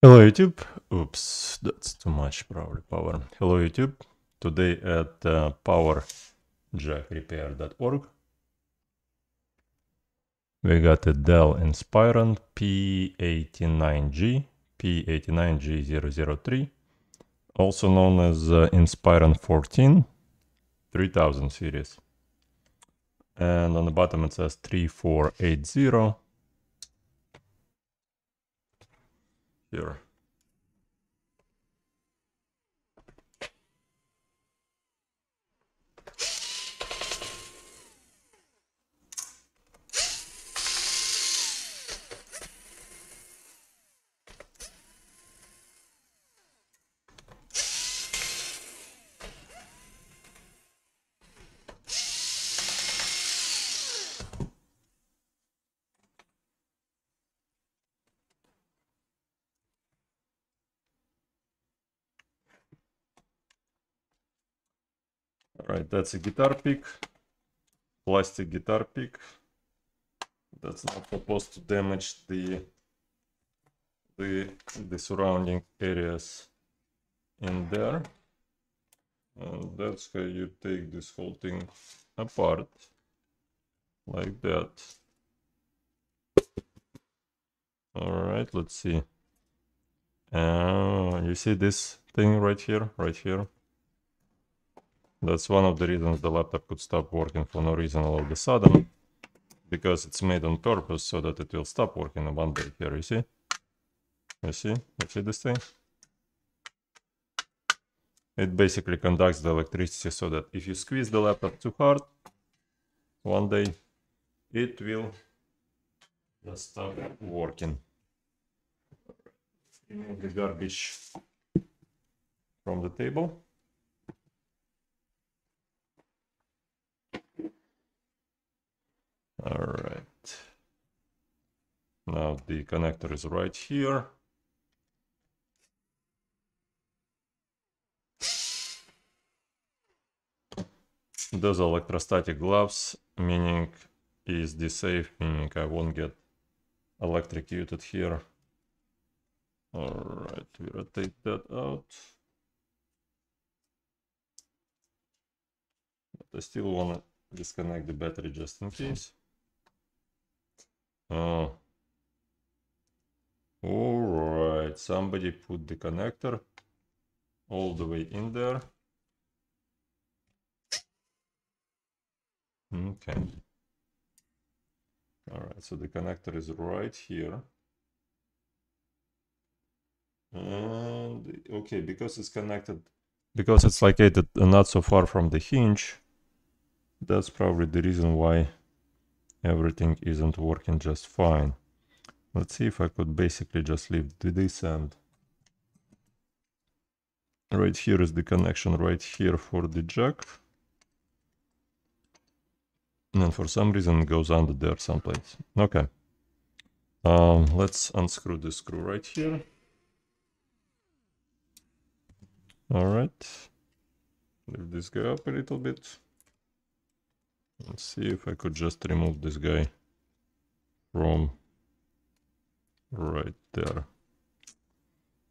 Hello YouTube. Oops, that's too much probably power. Hello YouTube. Today at powerjackrepair.org we got a Dell Inspiron p89g, p89g003, also known as Inspiron 14 3000 series. And on the bottom it says 3480. Here. Alright, that's a guitar pick, plastic guitar pick. That's not supposed to damage the surrounding areas in there. And that's how you take this whole thing apart, like that. Alright, let's see. You see this thing right here, That's one of the reasons the laptop could stop working for no reason all of a sudden, because it's made on purpose so that it will stop working in one day. Here, you see? You see this thing? It basically conducts the electricity so that if you squeeze the laptop too hard, one day it will just stop working. Remove the garbage from the table. Alright. Now the connector is right here. Those are electrostatic gloves, meaning is this safe, meaning I won't get electrocuted here. Alright, we rotate that out. But I still want to disconnect the battery just in case. Alright, somebody put the connector all the way in there. Okay. Alright, so the connector is right here. And okay, because it's connected, because it's located not so far from the hinge, that's probably the reason why everything isn't working just fine. Let's see if I could basically just leave this end. Right here is the connection right here for the jack. And for some reason it goes under there someplace. Okay. Let's unscrew the screw right here. Alright. Lift this guy up a little bit. Let's see if I could just remove this guy from right there.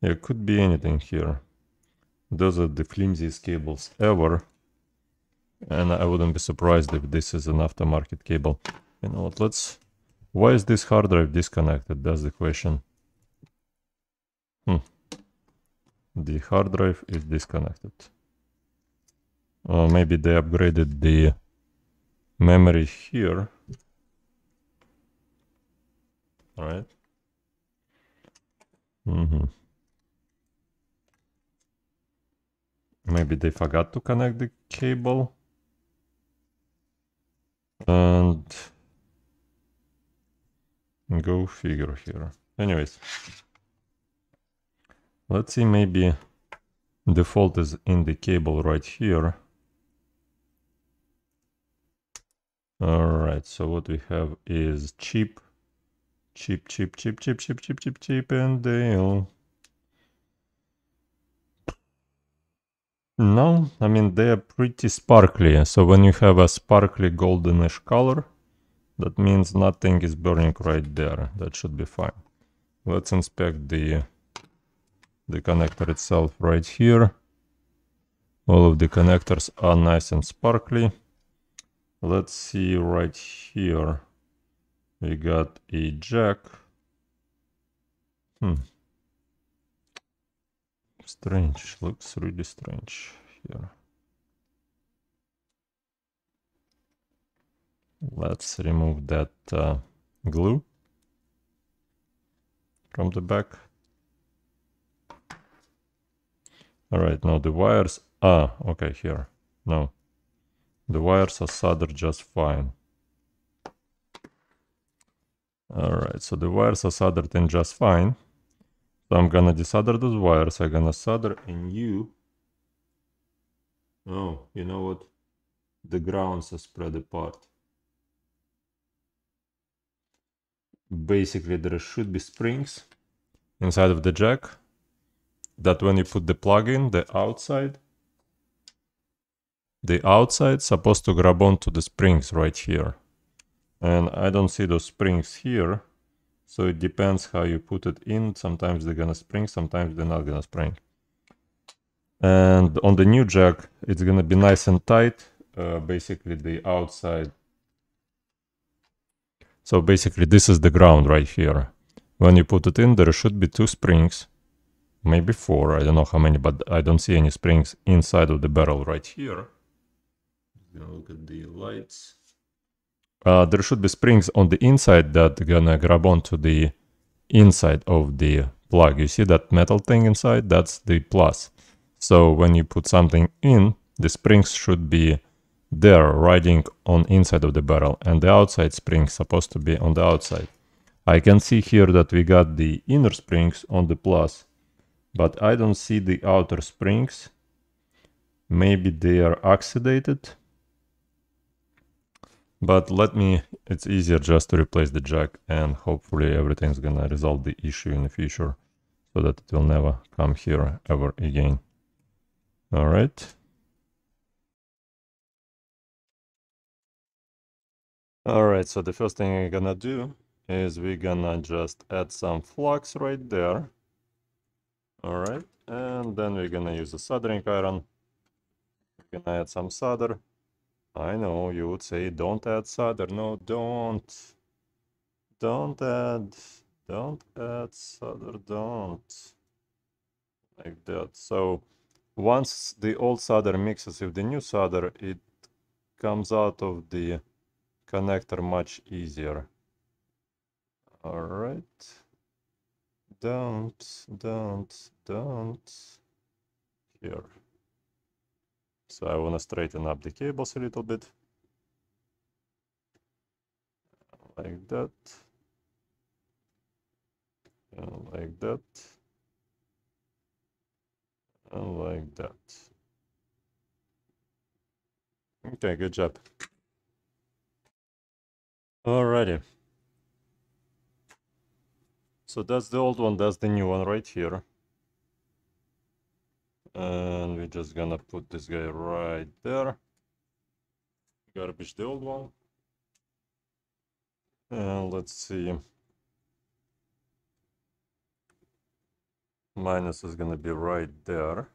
Yeah, it could be anything here. Those are the flimsiest cables ever. And I wouldn't be surprised if this is an aftermarket cable. You know what, why is this hard drive disconnected? That's the question. The hard drive is disconnected. Maybe they upgraded the memory here. Alright. Maybe they forgot to connect the cable. And go figure here. Anyways, let's see, maybe the fault is in the cable right here. Alright, so what we have is cheap and Dale. No, I mean, they are pretty sparkly. So when you have a sparkly goldenish color, that means nothing is burning right there. That should be fine. Let's inspect the the connector itself right here. All of the connectors are nice and sparkly. Let's see right here. We got a jack. Strange, looks really strange here. Let's remove that glue from the back. All right, now the wires, okay, here, no. The wires are soldered just fine. All right, so the wires are soldered in just fine. So I'm gonna desolder those wires. I'm gonna solder a new. Oh, you know what? The grounds are spread apart. Basically, there should be springs inside of the jack that when you put the plug in, the outside supposed to grab onto the springs right here. And I don't see those springs here. So it depends how you put it in. Sometimes they're gonna spring, sometimes they're not gonna spring. And on the new jack, it's gonna be nice and tight. Basically the outside. So basically this is the ground right here. When you put it in, there should be 2 springs. Maybe 4, I don't know how many, but I don't see any springs inside of the barrel right here. Look at the lights. There should be springs on the inside that are gonna grab onto the inside of the plug. You see that metal thing inside? That's the plus. So when you put something in, the springs should be there riding on inside of the barrel, and the outside springs supposed to be on the outside. I can see here that we got the inner springs on the plus, but I don't see the outer springs. Maybe they are oxidated. But it's easier just to replace the jack, and hopefully everything's gonna resolve the issue in the future so that it will never come here ever again. All right. All right, so the first thing we're gonna do is we're gonna just add some flux right there. All right, and then we're gonna use a soldering iron. We're gonna add some solder. I know you would say don't add solder. No, don't. Don't add solder, don't. Like that. So once the old solder mixes with the new solder, it comes out of the connector much easier. All right. Don't. Here. So I want to straighten up the cables a little bit. Like that. And like that. And like that. Okay, good job. Alrighty. So that's the old one, that's the new one right here. And we're just gonna put this guy right there. Garbage the old one. And let's see. Minus is gonna be right there.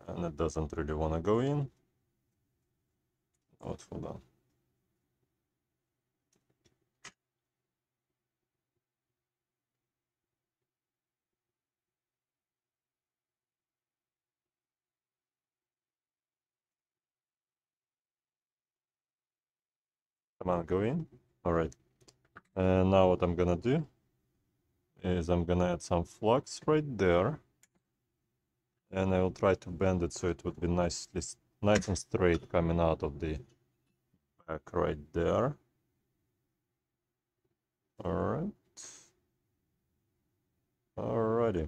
And it doesn't really wanna go in. Oh, hold on. Come on, go in. Alright. And now what I'm gonna do is I'm gonna add some flux right there. And I will try to bend it so it would be nice and straight coming out of the back right there. Alright. Alrighty.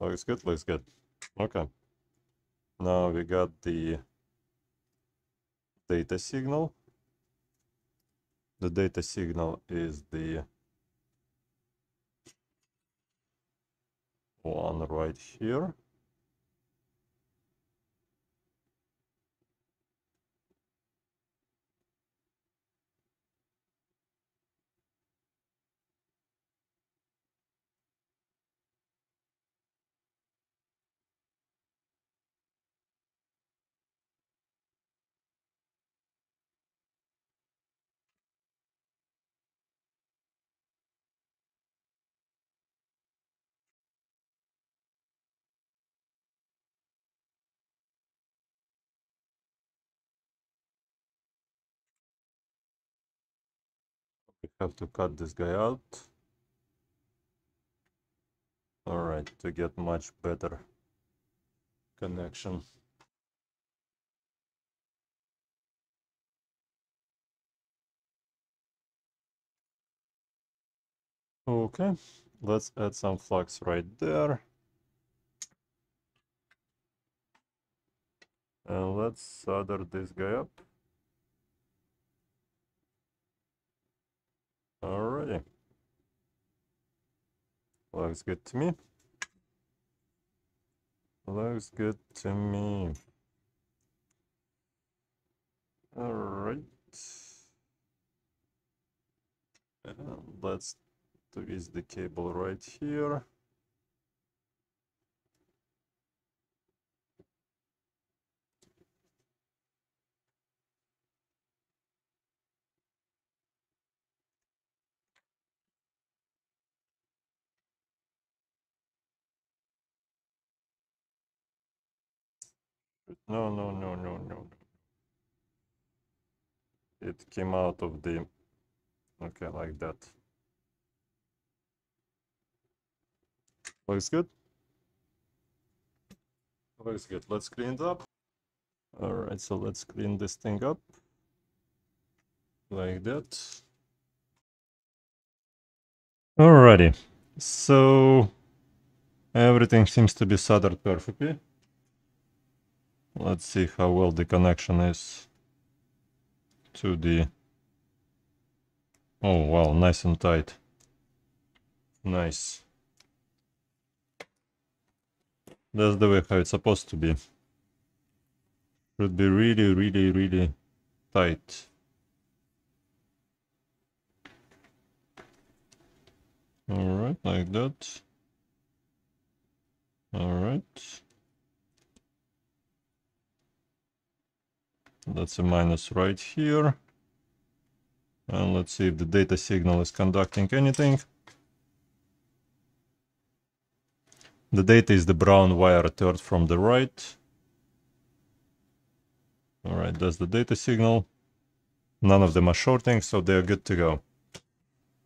Looks good, looks good. Okay. Now we got the data signal. The data signal is the one right here. have to cut this guy out. All right, to get much better connection. Okay, let's add some flux right there. And let's solder this guy up. Alrighty. Looks good to me. Looks good to me. Alright. And let's twist the cable right here. No. It came out of the... Okay, like that. Looks good. Looks good. Let's clean it up. Alright, so let's clean this thing up. Like that. Alrighty. So everything seems to be soldered perfectly. Let's see how well the connection is to the... Oh wow, nice and tight. Nice. That's the way how it's supposed to be. Should be really tight. Alright, like that. Alright. That's a minus right here. And let's see if the data signal is conducting anything. The data is the brown wire third from the right. Alright, that's the data signal. None of them are shorting, so they're good to go.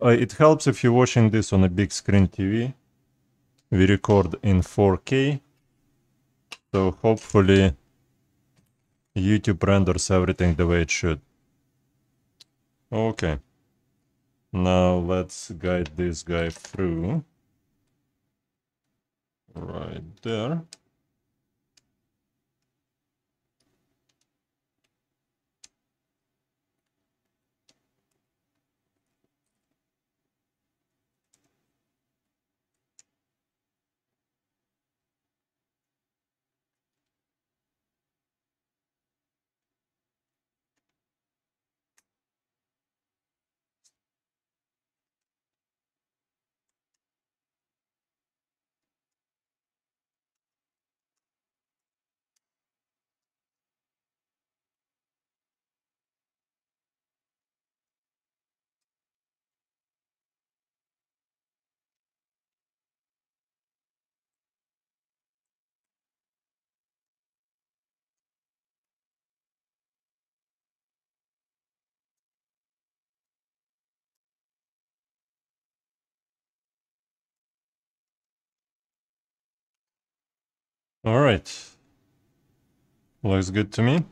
It helps if you're watching this on a big screen TV. We record in 4K. So hopefully YouTube renders everything the way it should. Okay. Now let's guide this guy through. Right there. All right. Looks good to me.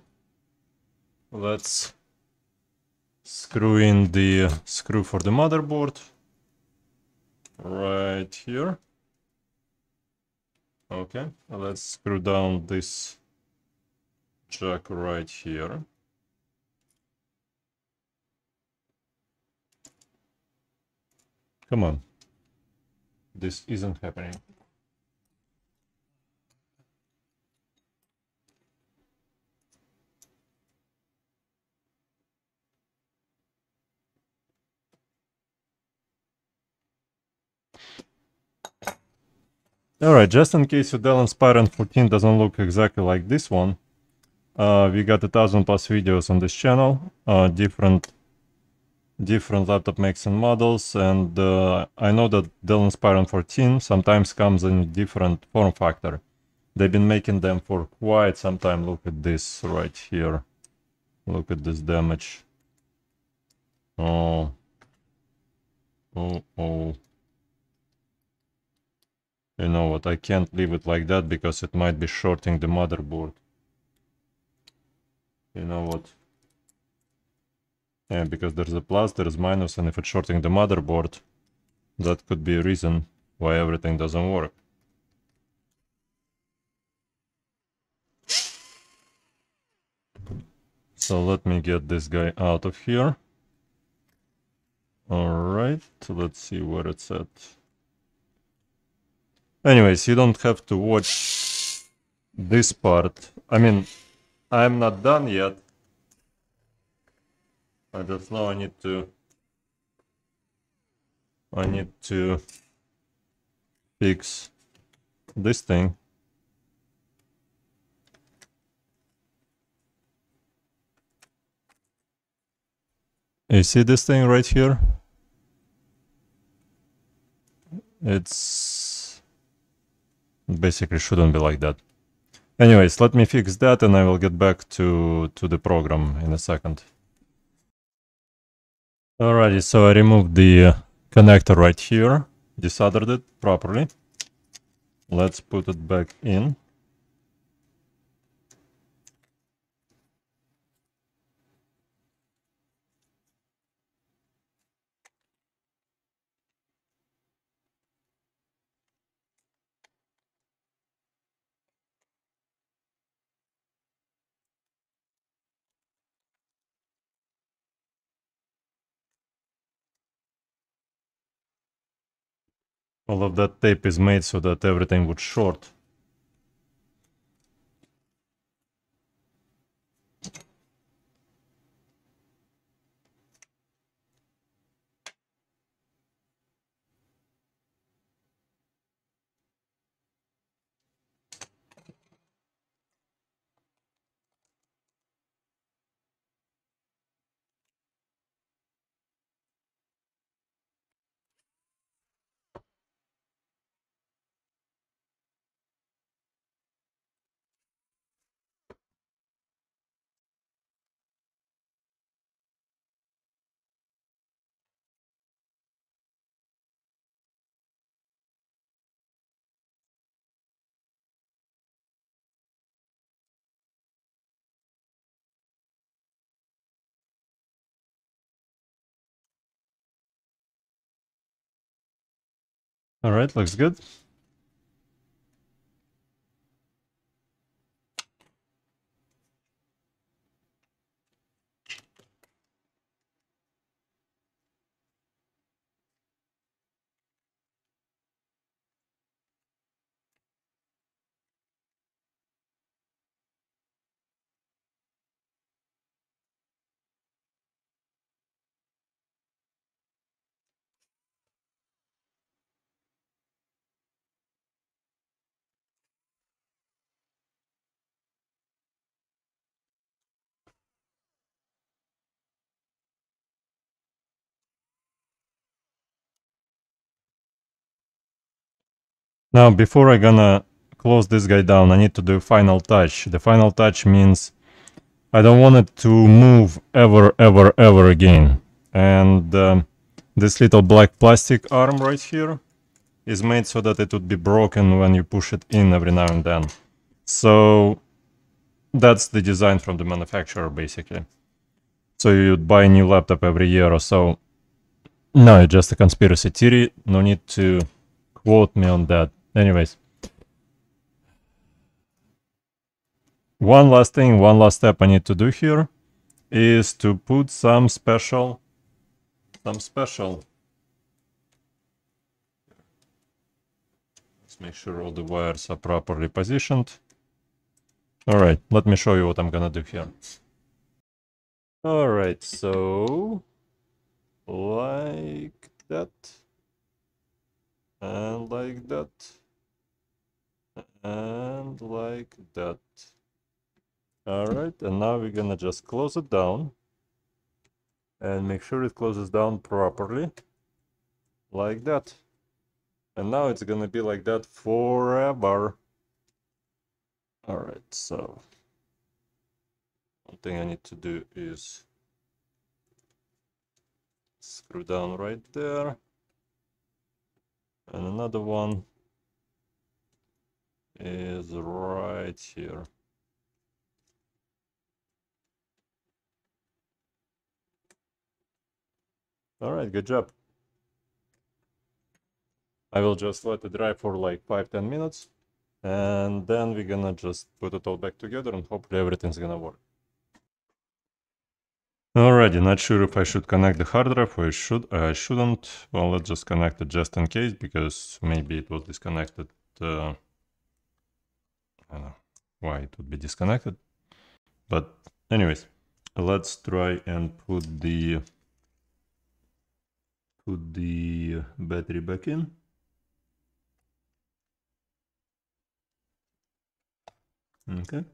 Let's screw in the screw for the motherboard. Right here. Okay, let's screw down this jack right here. Come on. This isn't happening. Alright, just in case your Dell Inspiron 14 doesn't look exactly like this one, we got 1,000+ videos on this channel, different laptop makes and models, and I know that Dell Inspiron 14 sometimes comes in different form factor. They've been making them for quite some time. Look at this right here. Look at this damage. Oh, Oh. You know what, I can't leave it like that because it might be shorting the motherboard. You know what? Yeah, because there's a plus, there's minus, and if it's shorting the motherboard, that could be a reason why everything doesn't work. So let me get this guy out of here. Alright, let's see where it's at. Anyways, you don't have to watch this part. I mean, I'm not done yet. I just know I need to fix this thing. You see this thing right here? It's basically shouldn't be like that. Anyways, let me fix that and I will get back to the program in a second. Alrighty, so I removed the connector right here, desoldered it properly. Let's put it back in. All of that tape is made so that everything would short. Alright, looks good. Now, before I gonna close this guy down, I need to do final touch. The final touch means I don't want it to move ever again. And this little black plastic arm right here is made so that it would be broken when you push it in every now and then. So that's the design from the manufacturer, basically. So you'd buy a new laptop every year or so. No, it's just a conspiracy theory. No need to quote me on that. Anyways. One last thing, one last step I need to do here is to put some special. Let's make sure all the wires are properly positioned. Alright, let me show you what I'm gonna do here. Alright, so like that, and like that, and like that. Alright, and now we're gonna just close it down and make sure it closes down properly, like that. And now it's gonna be like that forever. Alright, so one thing I need to do is screw down right there. And another one is right here. All right, good job. I will just let it dry for like 5-10 minutes, and then we're gonna just put it all back together and hopefully everything's gonna work. Alrighty, not sure if I should connect the hard drive or I shouldn't. Well, let's just connect it just in case, because maybe it was disconnected. I don't know why it would be disconnected. But anyways, let's try and put the battery back in. Okay,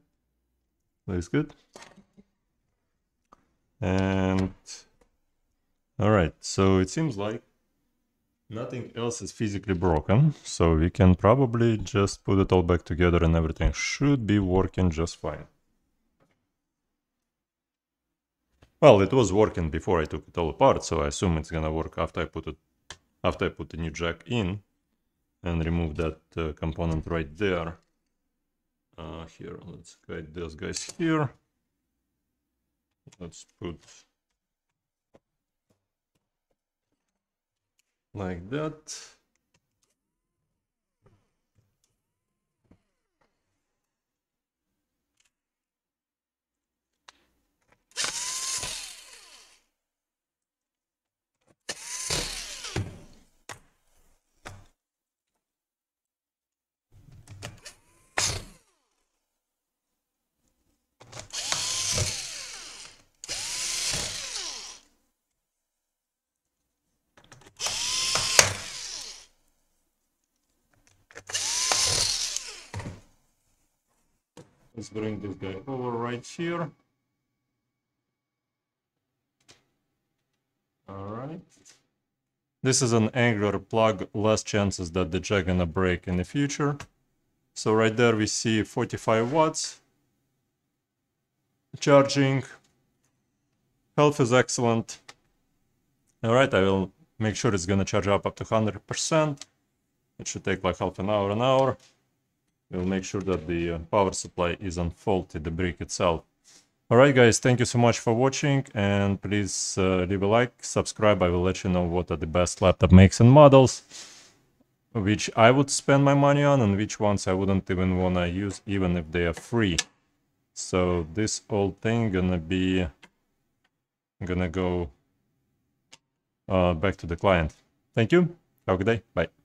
looks good. And all right, so it seems like nothing else is physically broken, so we can probably just put it all back together and everything should be working just fine. Well, it was working before I took it all apart, so I assume it's gonna work after I put the new jack in and remove that component right there. Here, let's guide those guys here. Let's put like that. Let's bring this guy over right here. All right. This is an angular plug, less chances that the jack gonna break in the future. So right there we see 45 watts. Charging. Health is excellent. All right, I will make sure it's gonna charge up to 100%. It should take like half an hour. We'll make sure that the power supply isn't faulty, the brick itself. Alright guys, thank you so much for watching, and please leave a like, subscribe. I will let you know what are the best laptop makes and models, which I would spend my money on and which ones I wouldn't even wanna use even if they are free. So this whole thing gonna go back to the client. Thank you, have a good day, bye.